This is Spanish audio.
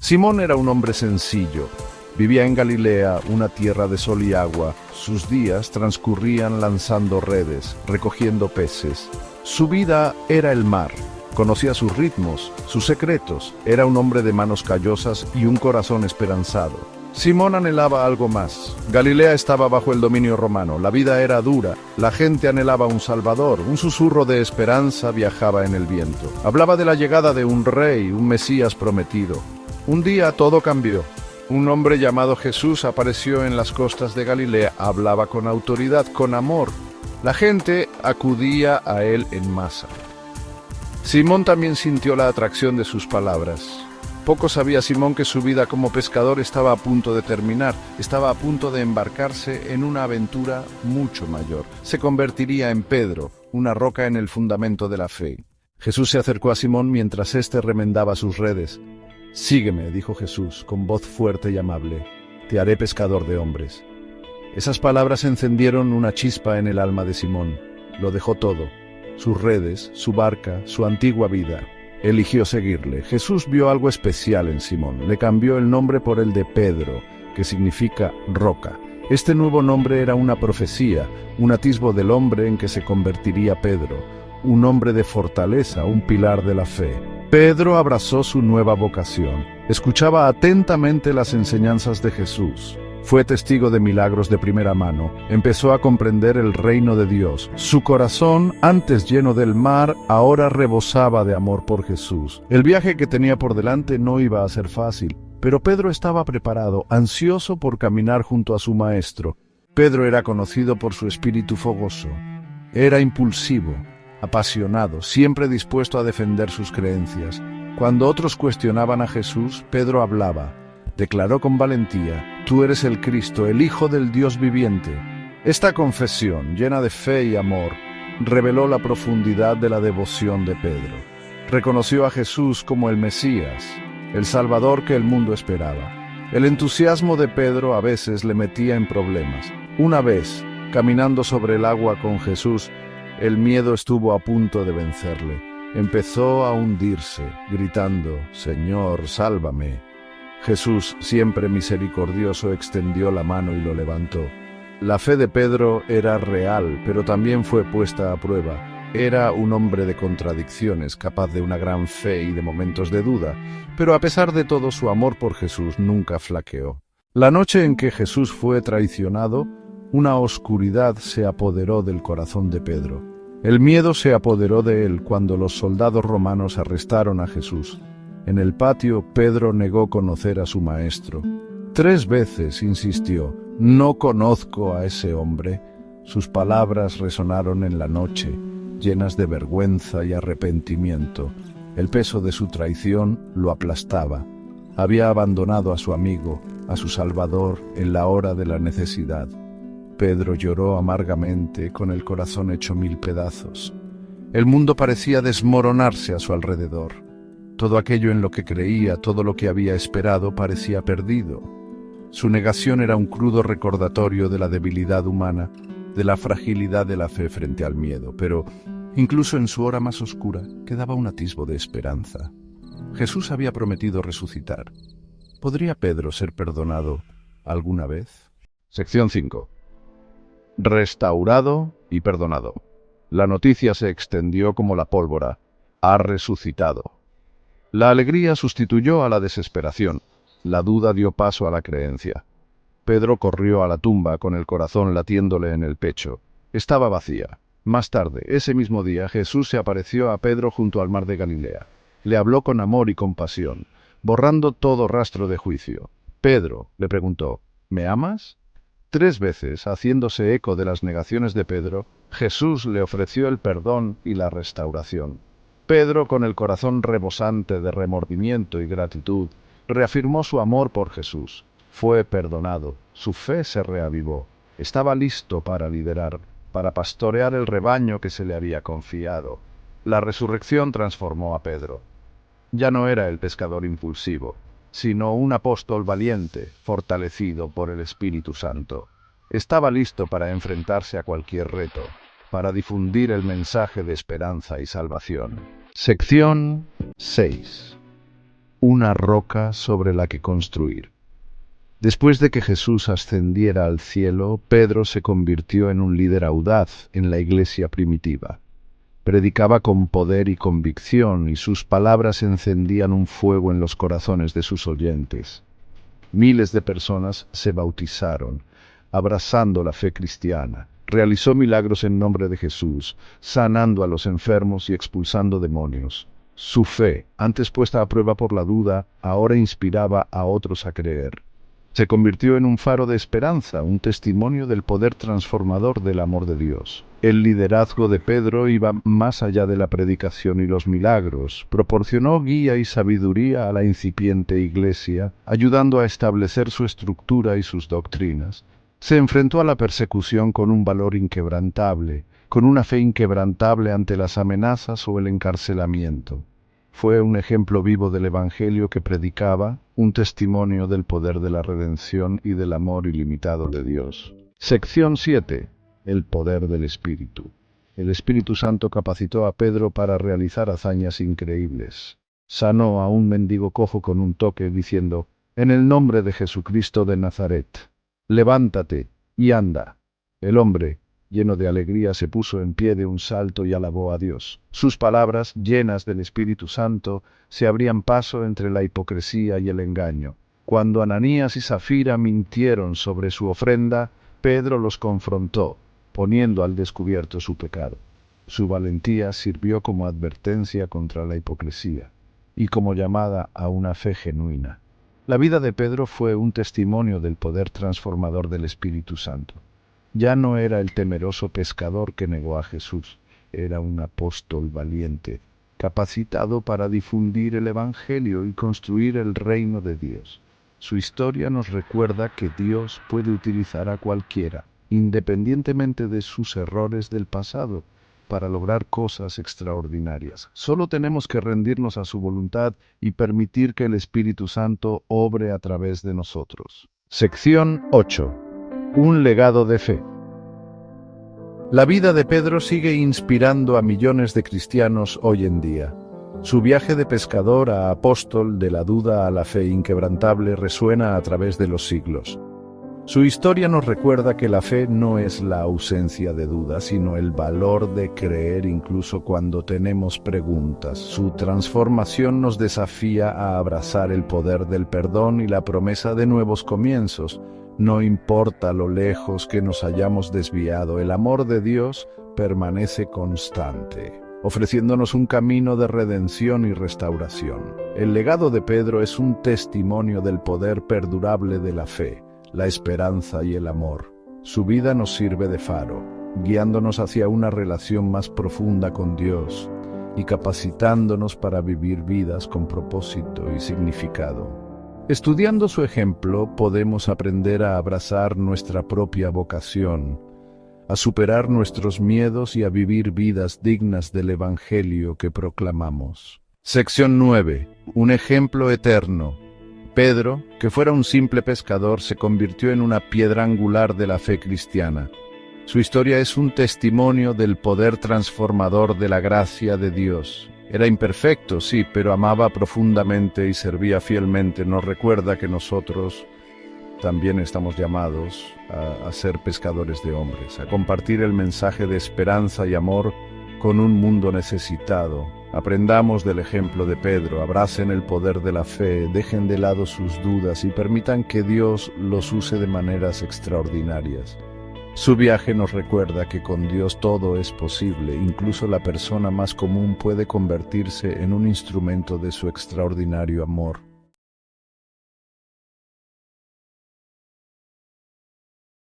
Simón era un hombre sencillo. Vivía en Galilea, una tierra de sol y agua. Sus días transcurrían lanzando redes, recogiendo peces. Su vida era el mar. Conocía sus ritmos, sus secretos. Era un hombre de manos callosas y un corazón esperanzado. Simón anhelaba algo más. Galilea estaba bajo el dominio romano. La vida era dura. La gente anhelaba un salvador. Un susurro de esperanza viajaba en el viento. Hablaba de la llegada de un rey, un Mesías prometido. Un día todo cambió. Un hombre llamado Jesús apareció en las costas de Galilea. Hablaba con autoridad, con amor. La gente acudía a él en masa. Simón también sintió la atracción de sus palabras. Poco sabía Simón que su vida como pescador estaba a punto de terminar, estaba a punto de embarcarse en una aventura mucho mayor. Se convertiría en Pedro, una roca en el fundamento de la fe. Jesús se acercó a Simón mientras éste remendaba sus redes. «Sígueme», dijo Jesús, con voz fuerte y amable. «Te haré pescador de hombres». Esas palabras encendieron una chispa en el alma de Simón. Lo dejó todo. Sus redes, su barca, su antigua vida. Eligió seguirle. Jesús vio algo especial en Simón. Le cambió el nombre por el de Pedro, que significa roca. Este nuevo nombre era una profecía, un atisbo del hombre en que se convertiría Pedro, un hombre de fortaleza, un pilar de la fe. Pedro abrazó su nueva vocación. Escuchaba atentamente las enseñanzas de Jesús. Fue testigo de milagros de primera mano. Empezó a comprender el reino de Dios. Su corazón, antes lleno del mar, ahora rebosaba de amor por Jesús. El viaje que tenía por delante no iba a ser fácil, pero Pedro estaba preparado, ansioso por caminar junto a su maestro. Pedro era conocido por su espíritu fogoso. Era impulsivo, apasionado, siempre dispuesto a defender sus creencias. Cuando otros cuestionaban a Jesús, Pedro hablaba. Declaró con valentía: «Tú eres el Cristo, el Hijo del Dios viviente». Esta confesión, llena de fe y amor, reveló la profundidad de la devoción de Pedro. Reconoció a Jesús como el Mesías, el Salvador que el mundo esperaba. El entusiasmo de Pedro a veces le metía en problemas. Una vez, caminando sobre el agua con Jesús, el miedo estuvo a punto de vencerle. Empezó a hundirse, gritando: «Señor, sálvame». Jesús, siempre misericordioso, extendió la mano y lo levantó. La fe de Pedro era real, pero también fue puesta a prueba. Era un hombre de contradicciones, capaz de una gran fe y de momentos de duda, pero a pesar de todo su amor por Jesús nunca flaqueó. La noche en que Jesús fue traicionado, una oscuridad se apoderó del corazón de Pedro. El miedo se apoderó de él cuando los soldados romanos arrestaron a Jesús. En el patio, Pedro negó conocer a su maestro. 3 veces insistió: «No conozco a ese hombre». Sus palabras resonaron en la noche, llenas de vergüenza y arrepentimiento. El peso de su traición lo aplastaba. Había abandonado a su amigo, a su Salvador, en la hora de la necesidad. Pedro lloró amargamente, con el corazón hecho 1000 pedazos. El mundo parecía desmoronarse a su alrededor. Todo aquello en lo que creía, todo lo que había esperado, parecía perdido. Su negación era un crudo recordatorio de la debilidad humana, de la fragilidad de la fe frente al miedo, pero incluso en su hora más oscura quedaba un atisbo de esperanza. Jesús había prometido resucitar. ¿Podría Pedro ser perdonado alguna vez? Sección 5. Restaurado y perdonado. La noticia se extendió como la pólvora. Ha resucitado. La alegría sustituyó a la desesperación. La duda dio paso a la creencia. Pedro corrió a la tumba con el corazón latiéndole en el pecho. Estaba vacía. Más tarde, ese mismo día, Jesús se apareció a Pedro junto al mar de Galilea. Le habló con amor y compasión, borrando todo rastro de juicio. «Pedro», le preguntó, «¿me amas?». 3 veces, haciéndose eco de las negaciones de Pedro, Jesús le ofreció el perdón y la restauración. Pedro, con el corazón rebosante de remordimiento y gratitud, reafirmó su amor por Jesús. Fue perdonado, su fe se reavivó. Estaba listo para liderar, para pastorear el rebaño que se le había confiado. La resurrección transformó a Pedro. Ya no era el pescador impulsivo, sino un apóstol valiente, fortalecido por el Espíritu Santo. Estaba listo para enfrentarse a cualquier reto, para difundir el mensaje de esperanza y salvación. Sección 6. una roca sobre la que construir. Después de que Jesús ascendiera al cielo, Pedro se convirtió en un líder audaz en la iglesia primitiva. Predicaba con poder y convicción, y sus palabras encendían un fuego en los corazones de sus oyentes. Miles de personas se bautizaron, abrazando la fe cristiana. Realizó milagros en nombre de Jesús, sanando a los enfermos y expulsando demonios. Su fe, antes puesta a prueba por la duda, ahora inspiraba a otros a creer. Se convirtió en un faro de esperanza, un testimonio del poder transformador del amor de Dios. El liderazgo de Pedro iba más allá de la predicación y los milagros. Proporcionó guía y sabiduría a la incipiente iglesia, ayudando a establecer su estructura y sus doctrinas. Se enfrentó a la persecución con un valor inquebrantable, con una fe inquebrantable ante las amenazas o el encarcelamiento. Fue un ejemplo vivo del Evangelio que predicaba, un testimonio del poder de la redención y del amor ilimitado de Dios. Sección 7. El poder del Espíritu. El Espíritu Santo capacitó a Pedro para realizar hazañas increíbles. Sanó a un mendigo cojo con un toque diciendo: «En el nombre de Jesucristo de Nazaret, levántate y anda». El hombre, lleno de alegría, se puso en pie de un salto y alabó a Dios. Sus palabras, llenas del Espíritu Santo, se abrían paso entre la hipocresía y el engaño. Cuando Ananías y Zafira mintieron sobre su ofrenda, Pedro los confrontó, poniendo al descubierto su pecado. Su valentía sirvió como advertencia contra la hipocresía y como llamada a una fe genuina. La vida de Pedro fue un testimonio del poder transformador del Espíritu Santo. Ya no era el temeroso pescador que negó a Jesús, era un apóstol valiente, capacitado para difundir el Evangelio y construir el reino de Dios. Su historia nos recuerda que Dios puede utilizar a cualquiera, independientemente de sus errores del pasado, para lograr cosas extraordinarias. Solo tenemos que rendirnos a su voluntad y permitir que el Espíritu Santo obre a través de nosotros. Sección 8. Un legado de fe. La vida de Pedro sigue inspirando a millones de cristianos hoy en día. Su viaje de pescador a apóstol, de la duda a la fe inquebrantable, resuena a través de los siglos. Su historia nos recuerda que la fe no es la ausencia de duda, sino el valor de creer incluso cuando tenemos preguntas. Su transformación nos desafía a abrazar el poder del perdón y la promesa de nuevos comienzos. No importa lo lejos que nos hayamos desviado, el amor de Dios permanece constante, ofreciéndonos un camino de redención y restauración. El legado de Pedro es un testimonio del poder perdurable de la fe, la esperanza y el amor. Su vida nos sirve de faro, guiándonos hacia una relación más profunda con Dios y capacitándonos para vivir vidas con propósito y significado. Estudiando su ejemplo, podemos aprender a abrazar nuestra propia vocación, a superar nuestros miedos y a vivir vidas dignas del Evangelio que proclamamos. Sección 9. Un ejemplo eterno. Pedro, que fuera un simple pescador, se convirtió en una piedra angular de la fe cristiana. Su historia es un testimonio del poder transformador de la gracia de Dios. Era imperfecto, sí, pero amaba profundamente y servía fielmente. Nos recuerda que nosotros también estamos llamados a ser pescadores de hombres, a compartir el mensaje de esperanza y amor con un mundo necesitado. Aprendamos del ejemplo de Pedro, abracen el poder de la fe, dejen de lado sus dudas y permitan que Dios los use de maneras extraordinarias. Su viaje nos recuerda que con Dios todo es posible, incluso la persona más común puede convertirse en un instrumento de su extraordinario amor.